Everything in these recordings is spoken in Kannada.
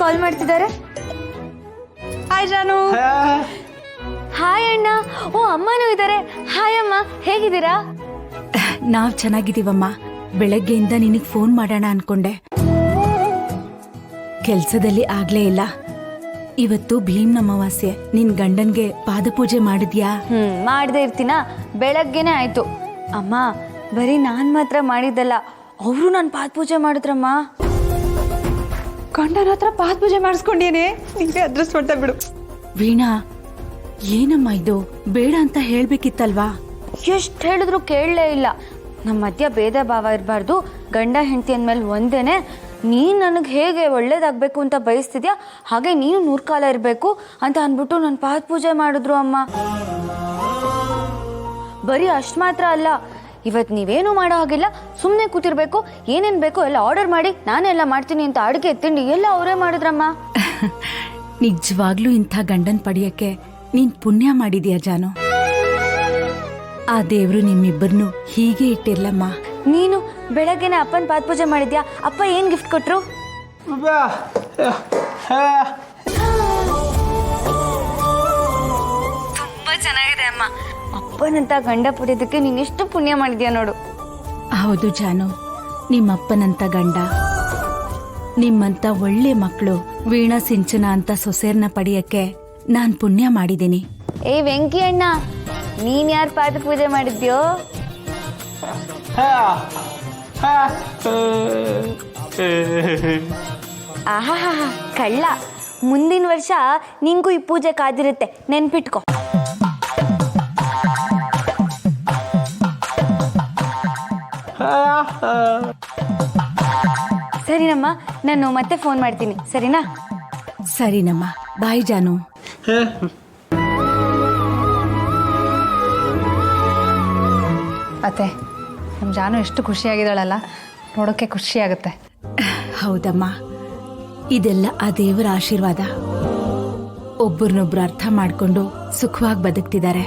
ಕಾಲ್ ಮಾಡ್ತಿದ್ದಾರೆ. ಹಾಯ್ ಜಾನು. ಹಾಯ್ ಅಣ್ಣ. ಓ ಅಮ್ಮನೂ ಇದ್ದಾರೆ. ಹಾಯ್ ಅಮ್ಮ, ಹೇಗಿದ್ದೀರಾ? ನಾವ್ ಚೆನ್ನಾಗಿದ್ದೀವಮ್ಮ. ಬೆಳಗ್ಗೆಯಿಂದ ನಿನಗ್ ಫೋನ್ ಮಾಡೋಣ ಅನ್ಕೊಂಡೆ, ಕೆಲ್ಸದಲ್ಲಿ ಆಗ್ಲೇ ಇಲ್ಲ. ಇವತ್ತು ಭೀಮ್ ಅಮಾವಾಸ್ಯೆ, ನಿನ್ ಗಂಡನ್ಗೆ ಪಾದಪೂಜೆ ಮಾಡಿದ್ಯಾ? ಮಾಡದೇ ಇರ್ತೀನಾ? ಬೆಳಗ್ಗೆನೆ ಆಯ್ತು. ಅಮ್ಮ, ಬರೀ ನಾನ್ ಮಾತ್ರ ಮಾಡಿದ್ದಲ್ಲ, ಅವರು ನಾನು ಪಾದಪೂಜೆ ಮಾಡಿದ್ರಮ್ಮ. ಗಂಡನ ಹತ್ರ ಪಾದಪೂಜೆ ಮಾಡಿಸ್ಕೊಂಡೇನೆ. ನೀವೇ ಅದೃಷ್ಟವಂತ ಬಿಡು. ವೀಣಾ, ಏನಮ್ಮ ಇದು? ಬೇಡ ಅಂತ ಹೇಳ್ಬೇಕಿತ್ತಲ್ವಾ? ಎಷ್ಟು ಹೇಳಿದ್ರು ಕೇಳಲೇ ಇಲ್ಲ. ನಮ್ಮ ಮಧ್ಯ ಭೇದ ಭಾವ ಇರಬಾರ್ದು, ಗಂಡ ಹೆಂಡತಿ ಅಂದಮೇಲೆ ಒಂದೇನೆ. ನೀನು ನನಗೆ ಹೇಗೆ ಒಳ್ಳೇದಾಗಬೇಕು ಅಂತ ಬಯಸ್ತಿದ್ಯಾ, ಹಾಗೆ ನೀನು 100 ಕಾಲ ಇರಬೇಕು ಅಂತ ಅಂದ್ಬಿಟ್ಟು ನನ್ನ ಪಾದಪೂಜೆ ಮಾಡಿದ್ರು ಅಮ್ಮ. ಬರೀ ಅಷ್ಟು ಮಾತ್ರ ಅಲ್ಲ, ಇವತ್ತು ನೀವೇನು ಮಾಡೋ ಹಾಗಿಲ್ಲ, ಸುಮ್ಮನೆ ಕೂತಿರ್ಬೇಕು. ಏನೇನು ಬೇಕೋ ಎಲ್ಲ ಆರ್ಡರ್ ಮಾಡಿ ನಾನೇ ಎಲ್ಲ ಮಾಡ್ತೀನಿ ಅಂತ ಅಡುಗೆ ತಿಂಡಿ ಎಲ್ಲ ಅವರೇ ಮಾಡಿದ್ರಮ್ಮ. ನಿಜವಾಗ್ಲೂ ಇಂಥ ಗಂಡನ್ ಪಡೆಯಕ್ಕೆ ನೀನ್ ಪುಣ್ಯ ಮಾಡಿದ್ಯಾ ಜಾನು. ಆ ದೇವ್ರು ನಿಮ್ಮಿಬ್ಬರನ್ನು ಹೀಗೆ ಇಟ್ಟಿರ್ಲಮ್ಮ. ನೀನು ಬೆಳಗ್ಗೆನೆ ಅಪ್ಪನ ಪಾದಪೂಜೆ ಮಾಡಿದ್ಯಾ? ಅಪ್ಪ ಏನ್ ಗಿಫ್ಟ್ ಕೊಟ್ರು? ತುಂಬಾ ಚೆನ್ನಾಗಿದೆ ಅಮ್ಮ. ಅಪ್ಪನಂತ ಗಂಡ ಪಡೆಯೋದಕ್ಕೆ ನೀನ್ ಎಷ್ಟು ಪುಣ್ಯ ಮಾಡಿದ್ಯಾ ನೋಡು. ಹೌದು ಜಾನು, ನಿಮ್ಮಪ್ಪನಂತ ಗಂಡ, ನಿಮ್ಮಂತ ಒಳ್ಳೆ ಮಕ್ಕಳು, ವೀಣಾ ಸಿಂಚನ ಅಂತ ಸೊಸೆರ್ನ ಪಡೆಯಕ್ಕೆ ನಾನ್ ಪುಣ್ಯ ಮಾಡಿದ್ದೀನಿ. ಏ ವೆಂಕಿ ಅಣ್ಣ, ನೀನ್ ಯಾರ ಪಾದಪೂಜೆ ಮಾಡಿದ್ಯೋ? ಆಹಾ, ಕಳ್ಳ. ಮುಂದಿನ ವರ್ಷ ನಿಂಗೂ ಈ ಪೂಜೆ ಕಾದಿರುತ್ತೆ, ನೆನ್ಪಿಟ್ಕೊ. ಸರಿನಮ್ಮ, ನಾನು ಮತ್ತೆ ಫೋನ್ ಮಾಡ್ತೀನಿ, ಸರಿನಾ? ಸರಿನಮ್ಮ, ಬಾಯ್ ಜಾನು. ಅತ್ತೆ, ನಮ್ಮ ಜಾನು ಎಷ್ಟು ಖುಷಿಯಾಗಿದ್ದಾಳಲ್ಲ, ನೋಡೋಕ್ಕೆ ಖುಷಿ ಆಗುತ್ತೆ. ಹೌದಮ್ಮ, ಇದೆಲ್ಲ ಆ ದೇವರ ಆಶೀರ್ವಾದ. ಒಬ್ಬರನ್ನೊಬ್ರು ಅರ್ಥ ಮಾಡ್ಕೊಂಡು ಸುಖವಾಗಿ ಬದುಕ್ತಿದ್ದಾರೆ.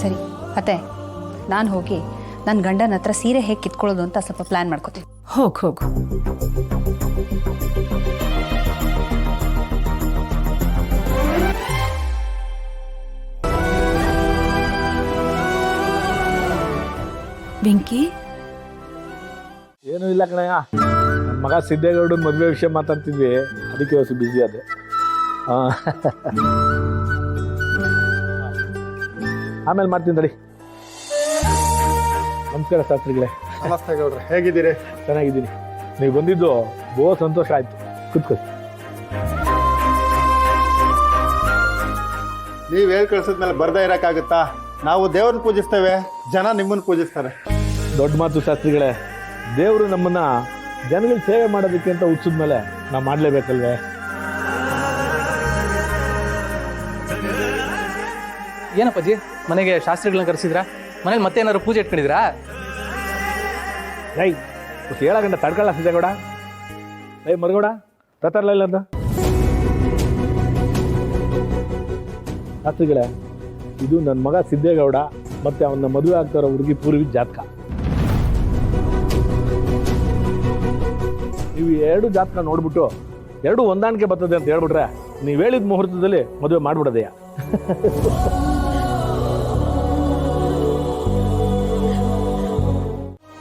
ಸರಿ ಅತ್ತೆ, ನಾನು ಹೋಗಿ ನನ್ನ ಗಂಡನ ಹತ್ರ ಸೀರೆ ಹೇಗೆ ಕಿತ್ಕೊಳ್ಳೋದು ಅಂತ ಸ್ವಲ್ಪ ಪ್ಲಾನ್ ಮಾಡ್ಕೋತೀನಿ. ಹೋಗು. ವೆಂಕಿ, ಏನೂ ಇಲ್ಲ ಕಣಯ್ಯ, ನನ್ನ ಮಗ ಸಿದ್ದೇಗೌಡನ ಮದುವೆ ವಿಷಯ ಮಾತಾಡ್ತಿದ್ವಿ, ಅದಕ್ಕೆ ಹೊಸ ಬ್ಯುಸಿ ಅದೇ. ಆಮೇಲೆ ಮಾಡ್ತೀನಿ ತಡಿ. ನಮಸ್ಕಾರ ಶಾಸ್ತ್ರಿಗಳೇ. ನಮಸ್ತೆ ಗೌಡ್ರೆ, ಹೇಗಿದ್ದೀರಿ? ಚೆನ್ನಾಗಿದ್ದೀನಿ. ನೀವು ಬಂದಿದ್ದು ಬಹು ಸಂತೋಷ ಆಯ್ತು. ಕೂತ್ಕೊಳ್ಳಿ. ನೀವು ಹೇಳಿ ಕಳ್ಸಿದ್ಮೇಲೆ ಬರ್ದೇ ಇರೋಕ್ಕಾಗುತ್ತಾ? ನಾವು ದೇವ್ರನ್ನ ಪೂಜಿಸ್ತೇವೆ, ಜನ ನಿಮ್ಮನ್ನು ಪೂಜಿಸ್ತಾರೆ. ದೊಡ್ಡ ಮಾತು ಶಾಸ್ತ್ರಿಗಳೇ. ದೇವರು ನಮ್ಮನ್ನ ಜನಗಳಿಗೆ ಸೇವೆ ಮಾಡೋದಕ್ಕೆ ಅಂತ ಹುಟ್ಟಿಸಿದ ಮೇಲೆ ನಾವು ಮಾಡಲೇಬೇಕಲ್ವೇ? ಏನಪ್ಪಾಜಿ, ಮನೆಗೆ ಶಾಸ್ತ್ರಿಗಳನ್ನ ಕರೆಸಿದ್ರಾ? ಮನೇಲಿ ಮತ್ತೆ ಏನಾದ್ರು ಪೂಜೆ ಇಟ್ಕೊಂಡಿದ್ರಾ? ರೈ ಹೇಳಗಂಡ ತಡ್ಕೊಳ್ಳ ಸಿದ್ದೇಗೌಡ. ಮರಗೌಡ ತತ್ತಾರಲ್ಲ ಇಲ್ಲ ಅಂತ. ಶಾಸ್ತ್ರಿಗಳೇ, ಇದು ನನ್ನ ಮಗ ಸಿದ್ದೇಗೌಡ ಮತ್ತೆ ಅವನ ಮದುವೆ ಆಗ್ತಾರೋ ಹುಡುಗಿ ಪೂರ್ವಿ ಜಾತಕ. ನೀವು ಎರಡು ಜಾತಕ ನೋಡ್ಬಿಟ್ಟು ಎರಡು ಹೊಂದಾಣಿಕೆ ಬರ್ತದೆ ಅಂತ ಹೇಳ್ಬಿಟ್ರೆ ನೀವು ಹೇಳಿದ ಮುಹೂರ್ತದಲ್ಲಿ ಮದುವೆ ಮಾಡ್ಬಿಡೋದೆಯ.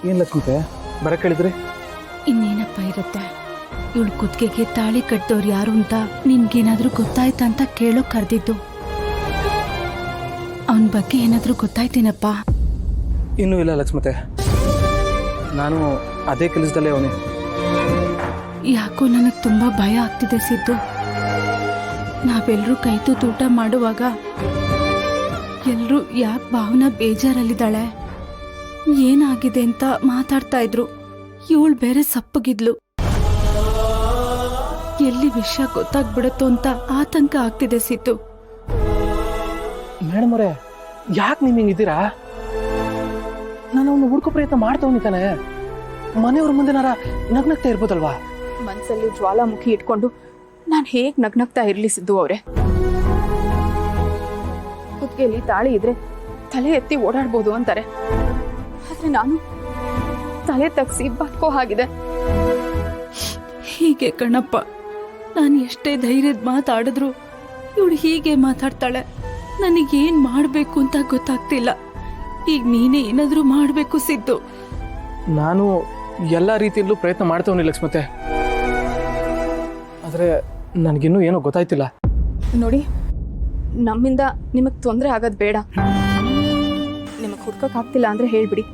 ಏನ್ ಲಕ್ಷ್ಮೀತೆ ಬರಕ್ ಹೇಳಿದ್ರಿ? ಇನ್ನೇನಪ್ಪ ಇರುತ್ತೆ, ಇವಳು ಕುತ್ತಿಗೆಗೆ ತಾಳಿ ಕಟ್ಟೋರು ಯಾರು ಅಂತ ನಿನ್ಗೇನಾದ್ರೂ ಗೊತ್ತಾಯ್ತಾ ಅಂತ ಕೇಳೋಕ್ ಕರೆದಿದ್ದು. ಅವನ ಬಗ್ಗೆ ಏನಾದ್ರೂ ಗೊತ್ತಾಯ್ತೇನಪ್ಪ? ಇನ್ನೂ ಇಲ್ಲ ಲಕ್ಷ್ಮೀತೆ, ನಾನು ಅದೇ ಕೆಲಸದಲ್ಲೇ ಅವನೇ. ಯಾಕೋ ನನಗೆ ತುಂಬಾ ಭಯ ಆಗ್ತಿದೆ ಸಿದ್ದು. ನಾವೆಲ್ಲರೂ ಕೈತು ಊಟ ಮಾಡುವಾಗ ಎಲ್ರೂ ಯಾಕೆ ಭಾವನಾ ಬೇಜಾರಲ್ಲಿದ್ದಾಳೆ, ಏನಾಗಿದೆ ಅಂತ ಮಾತಾಡ್ತಾ ಇದ್ರು. ಇವಳು ಬೇರೆ ಸಪ್ಪಗಿದ್ಲು. ಎಲ್ಲಿ ವಿಷಯ ಗೊತ್ತಾಗ್ಬಿಡತ್ತೋ ಅಂತ ಆತಂಕ ಆಗ್ತಿದೆ ಸಿದ್ದು. ಮೇಡಮ್ ಅವರೇ, ಯಾಕೆ ನೀವು ಹಿಂಗಿದ್ದೀರಾ? ನಾನು ಅವನು ಹುಡುಕೋ ಪ್ರಯತ್ನ ಮಾಡ್ತವನಿತಾನೆ. ಮನೆಯವ್ರ ಮುಂದೆನಾರ ನಗ್ನಗ್ತಾ ಇರ್ಬೋದಲ್ವಾ? ಮನ್ಸಲ್ಲಿ ಜ್ವಾಲಾಮುಖಿ ಇಟ್ಕೊಂಡು ನಾನು ಹೇಗ್ ನಗ್ನಗ್ತಾ ಇರ್ಲಿ ಸಿದ್ದು ಅವ್ರೆ? ಕುತ್ತಿಗೆಯಲ್ಲಿ ತಾಳಿ ಇದ್ರೆ ತಲೆ ಎತ್ತಿ ಓಡಾಡ್ಬೋದು ಅಂತಾರೆ, ಆದ್ರೆ ನಾನು ತಲೆ ತಗ್ಸಿ ಬದುಕೋ ಹಾಗಿದೆ. ಹೀಗೆ ಕಣಪ್ಪ, ನಾನು ಎಷ್ಟೇ ಧೈರ್ಯದ ಮಾತಾಡಿದ್ರು ಇವಳು ಹೀಗೆ ಮಾತಾಡ್ತಾಳೆ. ನನಗೇನ್ ಮಾಡ್ಬೇಕು ಅಂತ ಗೊತ್ತಾಗ್ತಿಲ್ಲ. ಈಗ ನೀನೇ ಏನಾದ್ರೂ ಮಾಡ್ಬೇಕು ಸಿದ್ದು. ನಾನು ಎಲ್ಲ ರೀತಿಯಲ್ಲೂ ಪ್ರಯತ್ನ ಮಾಡ್ತವನಿ ಲಕ್ಷ್ಮತೆ, ಆದರೆ ನನಗಿನ್ನೂ ಏನೋ ಗೊತ್ತಾಯ್ತಿಲ್ಲ. ನೋಡಿ, ನಮ್ಮಿಂದ ನಿಮಗೆ ತೊಂದರೆ ಆಗೋದು ಬೇಡ. ನಿಮಗೆ ಹುಡ್ಕಕ್ಕಾಗ್ತಿಲ್ಲ ಅಂದರೆ ಹೇಳ್ಬಿಡಿ,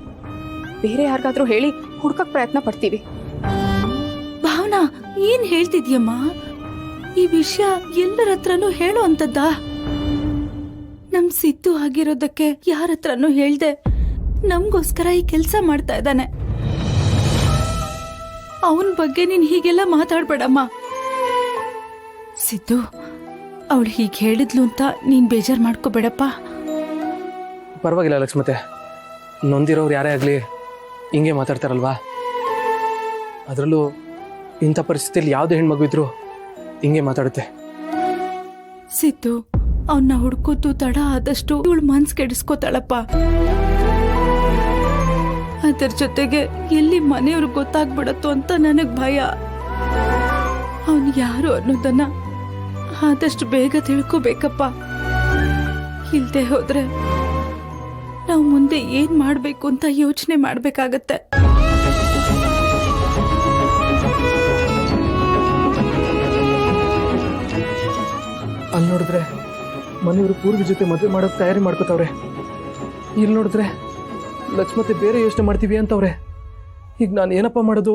ಬೇರೆ ಯಾರಿಗಾದ್ರೂ ಹೇಳಿ ಹುಡ್ಕಕ್ಕೆ ಪ್ರಯತ್ನ ಪಡ್ತೀವಿ. ಭಾವನಾ, ಏನ್ ಹೇಳ್ತಿದ್ಯಮ್ಮ? ಈ ವಿಷಯ ಎಲ್ಲರ ಹತ್ರನೂ ಹೇಳೋ ಅಂತದ್ದಾ? ನಮ್ ಸಿದ್ದು ಆಗಿರೋದಕ್ಕೆ ಯಾರ ಹತ್ರನೂ ಹೇಳ್ದೆ ನಮ್ಗೋಸ್ಕರ ಈ ಕೆಲ್ಸ ಮಾಡ್ತಾ ಇದ್ದಾನೆ. ಅವನ್ ಬಗ್ಗೆ ನೀನ್ ಹೀಗೆಲ್ಲ ಮಾತಾಡ್ಬೇಡಮ್ಮ. ಸಿದ್ದು, ಅವಳು ಹೀಗೆ ಹೇಳಿದ್ಲು ಅಂತ ನೀನ್ ಬೇಜಾರ್ ಮಾಡ್ಕೋಬೇಡಪ್ಪ. ಪರವಾಗಿಲ್ಲ ಲಕ್ಷ್ಮತೆ, ನೊಂದಿರೋರು ಯಾರೇ ಆಗಲಿ ಹಿಂಗೆ ಮಾತಾಡ್ತಾರಲ್ವಾ. ಅದರಲ್ಲೂ ಇಂಥ ಪರಿಸ್ಥಿತಿಯಲ್ಲಿ ಯಾವುದೇ ಹೆಣ್ಮಗು ಇದ್ರು ಹಿಂಗೆ ಮಾತಾಡುತ್ತೆ. ಸಿದ್ದು, ಅವನ್ನ ಹುಡ್ಕೋದು ತಡ ಆದಷ್ಟು ಇವಳು ಮನ್ಸ್ ಕೆಡಿಸ್ಕೋತಾಳಪ್ಪ. ಅದರ ಜೊತೆಗೆ ಎಲ್ಲಿ ಮನೆಯವ್ರು ಗೊತ್ತಾಗ್ಬಿಡತ್ತೋ ಅಂತ ನನಗ್ ಭಯ. ಅವನು ಯಾರು ಅನ್ನೋದನ್ನ ಆದಷ್ಟು ಬೇಗ ತಿಳ್ಕೋಬೇಕಪ್ಪ. ಇಲ್ದೆ ಹೋದ್ರೆ ನಾವು ಮುಂದೆ ಏನ್ ಮಾಡ್ಬೇಕು ಅಂತ ಯೋಚನೆ ಮಾಡ್ಬೇಕಾಗತ್ತೆ. ಅಲ್ಲಿ ನೋಡಿದ್ರೆ ಮನೆಯವರು ಪೂರ್ವಿ ಜೊತೆ ಮದುವೆ ಮಾಡೋಕೆ ತಯಾರಿ ಮಾಡ್ಕೋತಾವ್ರೆ. ಇಲ್ಲಿ ನೋಡಿದ್ರೆ ಲಕ್ಷ್ಮತೆ ಬೇರೆ ಯೋಚನೆ ಮಾಡ್ತೀವಿ ಅಂತವ್ರೆ. ಈಗ ನಾನು ಏನಪ್ಪ ಮಾಡೋದು?